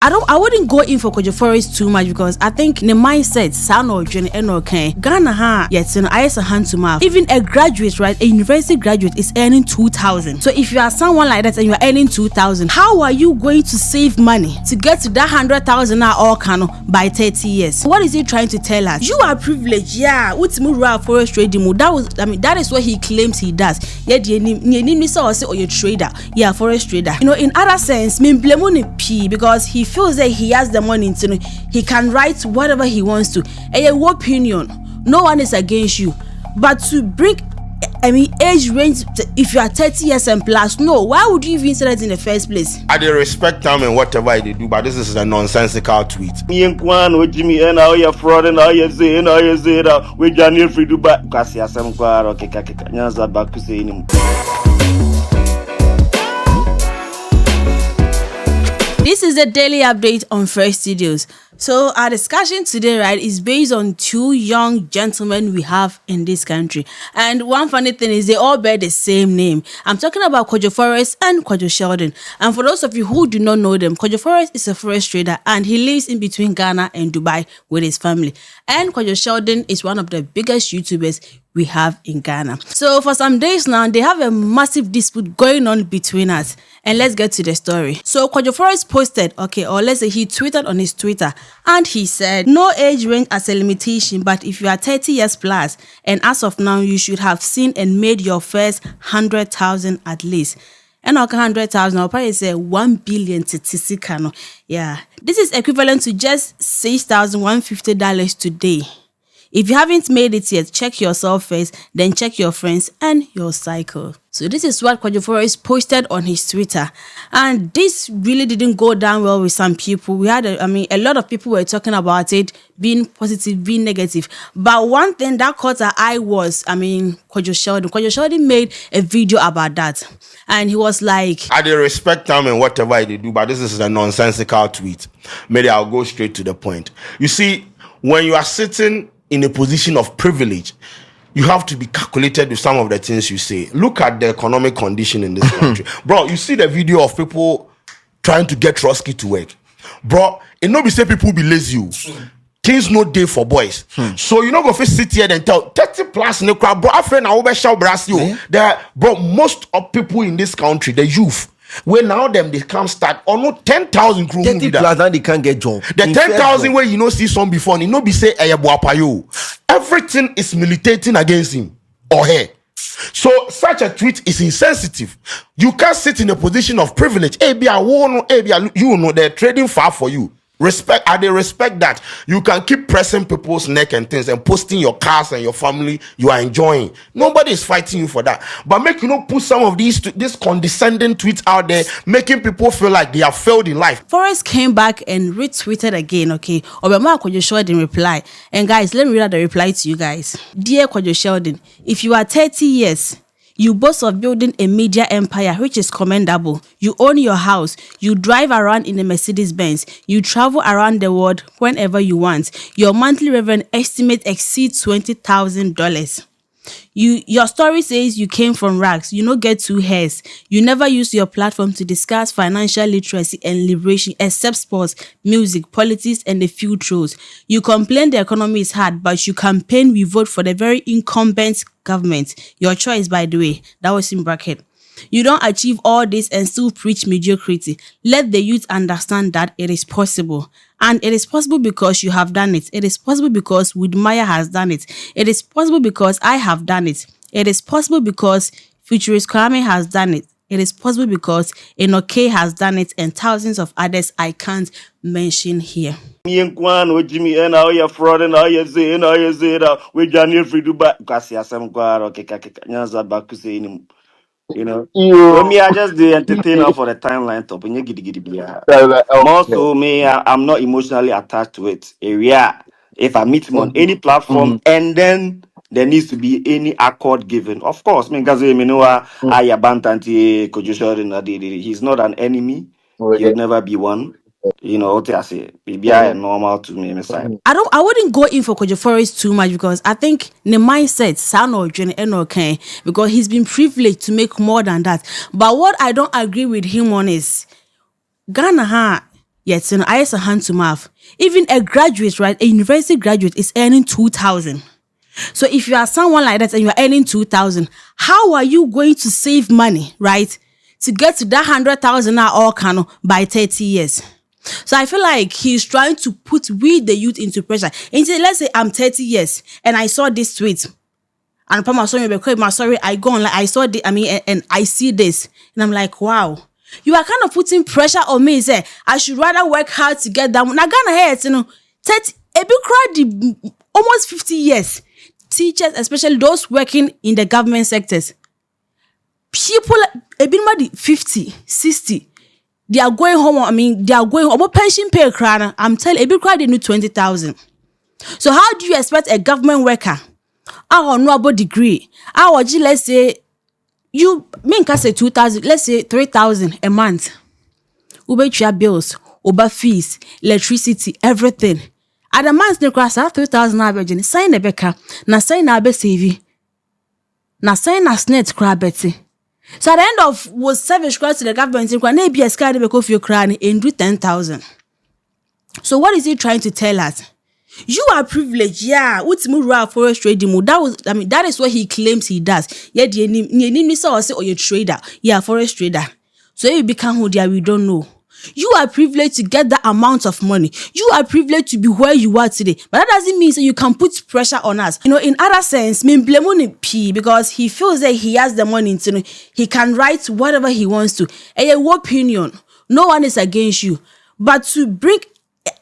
I wouldn't go in for Kojo Forest too much because I think the mindset sound or journey and okay. Ghana yes, I a hand to mouth. Even a graduate, right? A university graduate is earning 2,000. So if you are someone like that and you are earning 2,000, how are you going to save money to get to that 100,000 or cano by 30 years? What is he trying to tell us? You are privileged, yeah. Forest trading. That is what he claims he does. Yeah, or your trader, yeah, forest trader. In other sense, me blame P because he feels that he has the money to he can write whatever he wants to. Your opinion, no one is against you, but to bring age range, if you are 30 years and plus, no, why would you even say that in the first place? I do respect them and whatever they do, but this is a nonsensical tweet. Jimmy and now you're fraud and now you say that we Daniel free to back because you are some back to say him. This is the daily update on First Studios. So our discussion today, right, is based on two young gentlemen we have in this country. And one funny thing is they all bear the same name. I'm talking about Kojo Forest and Kojo Sheldon. And for those of you who do not know them, Kojo Forest is a forest trader and he lives in between Ghana and Dubai with his family. And Kojo Sheldon is one of the biggest YouTubers we have in Ghana. So for some days now, they have a massive dispute going on between us. And let's get to the story. So Kojo Forest posted, or let's say he tweeted on his Twitter, and he said, no age range as a limitation, but if you are 30 years plus, and as of now, you should have seen and made your first 100,000 at least. And 100,000, I'll probably say 1 billion to yeah. This is equivalent to just $6,150 today. If you haven't made it yet, check yourself first, then check your friends and your cycle. So this is what Kojo Forest posted on his Twitter. And this really didn't go down well with some people. We had, a lot of people were talking about it, being positive, being negative. But one thing that caught our eye was, Kojo Sheldon. Kojo Sheldon made a video about that. And he was like, I do respect them and whatever they do, but this is a nonsensical tweet. Maybe I'll go straight to the point. You see, when you are sitting in a position of privilege, you have to be calculated with some of the things you say. Look at the economic condition in this country. Bro, you see the video of people trying to get Trotsky to work. Bro, it no be say people be lazy. Things no day for boys. So you not go fit sit here and tell 30 plus no crowd. Bro, after now over show Brazil. Bro, most of people in this country, the youth, when now them they come start on no 10,000 crew 30 plus now they can't get job. The 10,000 where you see some before, you know be say everything is militating against him or her. So such a tweet is insensitive. You can't sit in a position of privilege. You know they're trading far for you. They respect that. You can keep pressing people's neck and things and posting your cars and your family you are enjoying. Nobody is fighting you for that. But make put some of this condescending tweets out there, making people feel like they have failed in life. Forrest came back and retweeted again, Obama Kojo Sheldon reply. And guys, let me read out the reply to you guys. Dear Kojo Sheldon, if you are 30 years, you boast of building a media empire, which is commendable. You own your house. You drive around in a Mercedes-Benz. You travel around the world whenever you want. Your monthly revenue estimate exceeds $20,000. Your story says you came from rags. You don't get 2 hairs. You never use your platform to discuss financial literacy and liberation except sports, music, politics, and a few trolls. You complain the economy is hard, but you campaign we vote for the very incumbent government. Your choice, by the way. That was in bracket. You don't achieve all this and still preach mediocrity. Let the youth understand that it is possible. And it is possible because you have done it. It is possible because Widmaya has done it. It is possible because I have done it. It is possible because Futurist Kwame has done it. It is possible because Enoke has done it and thousands of others I can't mention here. Jimmy and now you're fraud and now you say that we Daniel free to back because you are some back to say him. For me, I just the entertainer for the timeline top. And more so, me, I'm not emotionally attached to it. Area, if I meet him on any platform, and then there needs to be any accord given. Of course, me because me know I abantanti Kojo Sheldon. He's not an enemy. He'll never be one. What I say, be normal to me, I wouldn't go in for Kojo Forest too much because I think the mindset sound or journey and okay because he's been privileged to make more than that. But what I don't agree with him on is Ghana Yet, I have a hand to mouth. Even a graduate, right? A university graduate is earning 2,000. So if you are someone like that and you are earning 2,000, how are you going to save money, right? To get to that 100,000 all can by 30 years. So I feel like he's trying to put we the youth into pressure. Instead, let's say I'm 30 years and I saw this tweet. And sorry, I go on, like I saw the, and I see this. And I'm like, wow. You are kind of putting pressure on me. Say I should rather work hard to get that. Now Ghana here, 30, a big crowd, almost 50 years. Teachers, especially those working in the government sectors, people, a bit more 50, 60, they are going home. They are going home. Pension pay crowd. I'm telling, a big crowd they need 20,000. So how do you expect a government worker, our honorable degree, our let's say you can say 2,000, let's say 3,000 a month. Ube your bills, Uber fees, electricity, everything. At a month's no class, 3,000 average. Sign the becker, na sign na be save. Na sign na snet crab betty. So at the end of was service cross to the government, you can be a sky to make your crown and do 10,000. So what is he trying to tell us? You are privileged, yeah. What's more forest trading? That is what he claims he does. Yeah, you need say or you're trader, yeah, forest trader. So you become who they are, we don't know. You are privileged to get that amount of money. You are privileged to be where you are today. But that doesn't mean so you can put pressure on us. In other sense, because he feels that he has the money, he can write whatever he wants to. And your opinion, no one is against you. But to bring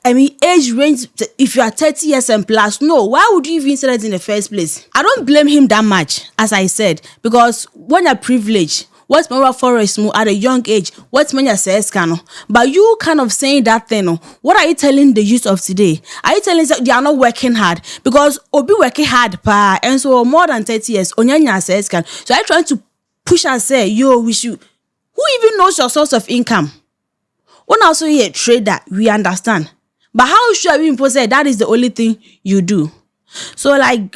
age range, if you are 30 years and plus, no, why would you even say that in the first place? I don't blame him that much, as I said, because when you're privileged, what's more forest at a young age, what's when you says can, but you kind of saying that thing, what are you telling the youth of today? Are you telling them they are not working hard? Because obi working hard pa, and so more than 30 years, onyanya says can. So I trying to push and say, yo, we should, who even knows your source of income? When also a trader, we understand. But how should we impose that is the only thing you do? So and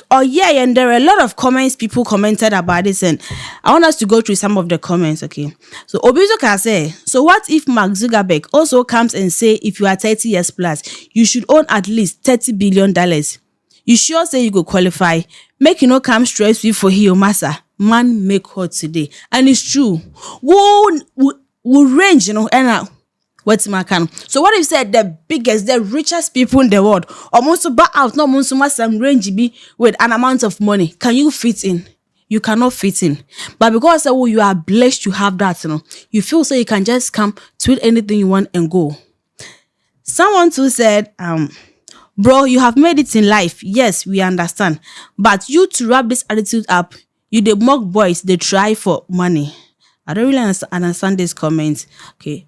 there are a lot of comments people commented about this, and I want us to go through some of the comments, okay? So Obizo can say, so what if Mark Zuckerberg also comes and say if you are 30 years plus, you should own at least $30 billion. You sure say you go qualify, make come stress free for here, massa. Man make hot today. And it's true. We'll range, and what's my can? So what if you said the biggest, the richest people in the world, almost about out, no most some range be with an amount of money? Can you fit in? You cannot fit in. But because you are blessed to have that, you feel so you can just come tweet anything you want and go. Someone too said, bro, you have made it in life. Yes, we understand. But you to wrap this attitude up, you the mock boys, they try for money. I don't really understand this comment. Okay.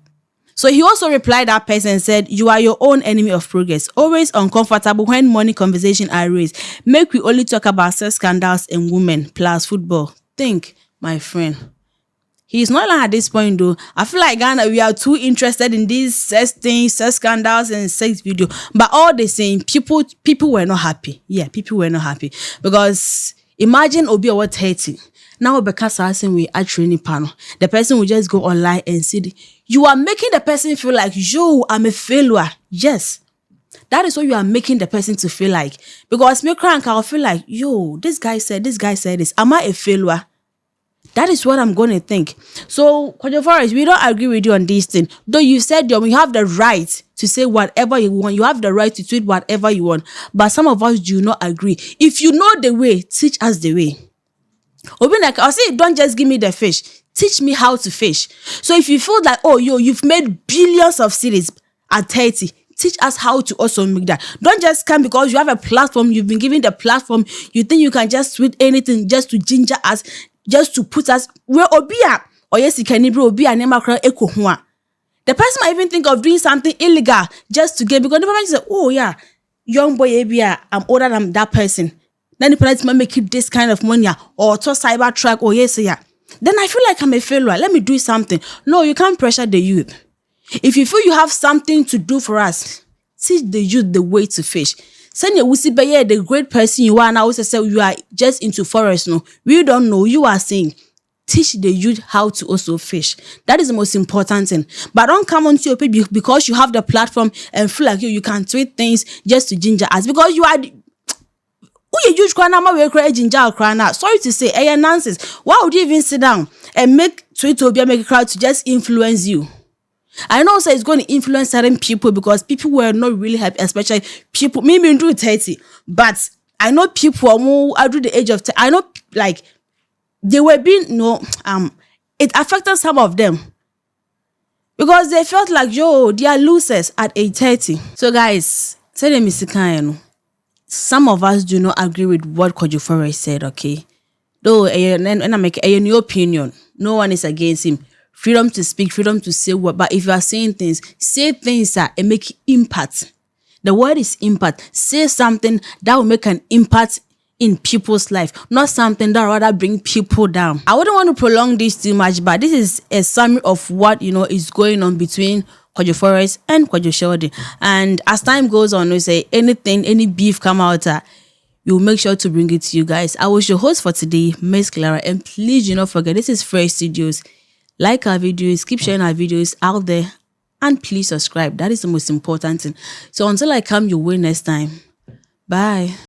So he also replied that person and said, you are your own enemy of progress. Always uncomfortable when money conversation are raised. Make we only talk about sex scandals and women plus football. Think, my friend. He's not like at this point though. I feel like Ghana, we are too interested in these sex things, sex scandals and sex video. But all the same, people were not happy. Yeah, people were not happy. Because imagine Obi or 30. Now because we are training panel, the person will just go online and see you are making the person feel like, yo, I'm a failure. Yes. That is what you are making the person to feel like. Because me crank, I'll feel like, yo, this guy said this. Am I a failure? That is what I'm going to think. So, Kojo Forest, we don't agree with you on this thing. Though you said you have the right to say whatever you want. You have the right to tweet whatever you want. But some of us do not agree. If you know the way, teach us the way. I'll say, don't just give me the fish. Teach me how to fish. So if you feel like, oh, you've made billions of cities at 30, teach us how to also make that. Don't just come because you have a platform, you've been given the platform, you think you can just tweet anything just to ginger us, just to put us where Obia, or yes, you can Obia, Nemakra Eko Hua. The person might even think of doing something illegal just to get, because the person say, oh yeah, young boy Abia, I'm older than that person. Then the person might make this kind of money, or to cyber track, or yes, yeah. Then I feel like I'm a failure. Let me do something. No, you can't pressure the youth. If you feel you have something to do for us, teach the youth the way to fish. Send your wusi the great person you are, and I also say you are just into forest. No, we don't know. You are saying teach the youth how to also fish. That is the most important thing. But don't come onto your page because you have the platform and feel like you can tweet things just to ginger us because you are huge ginger. Sorry to say, nonsense. Why would you even sit down and make tweet or make a crowd to just influence you? I know it's going to influence certain people because people were not really happy, especially people, maybe do 30, but I know people who are the age of 10, I know like they were being it affected some of them because they felt like they are losers at age 30. So guys, say them is some of us do not agree with what Kojo Forest said, okay? Though and I make a new opinion. No one is against him. Freedom to speak, freedom to say what, but if you are saying things, say things that make impact. The word is impact. Say something that will make an impact in people's life, not something that rather bring people down. I wouldn't want to prolong this too much, but this is a summary of what is going on between Kojo Forest and Kwadwo Sheldon. And as time goes on, we say anything, any beef come out, you'll make sure to bring it to you guys. I was your host for today, Miss Clara, and please do not forget this is Fresh Studios. Like our videos, keep sharing our videos out there, and please subscribe. That is the most important thing. So until I come your way next time, bye.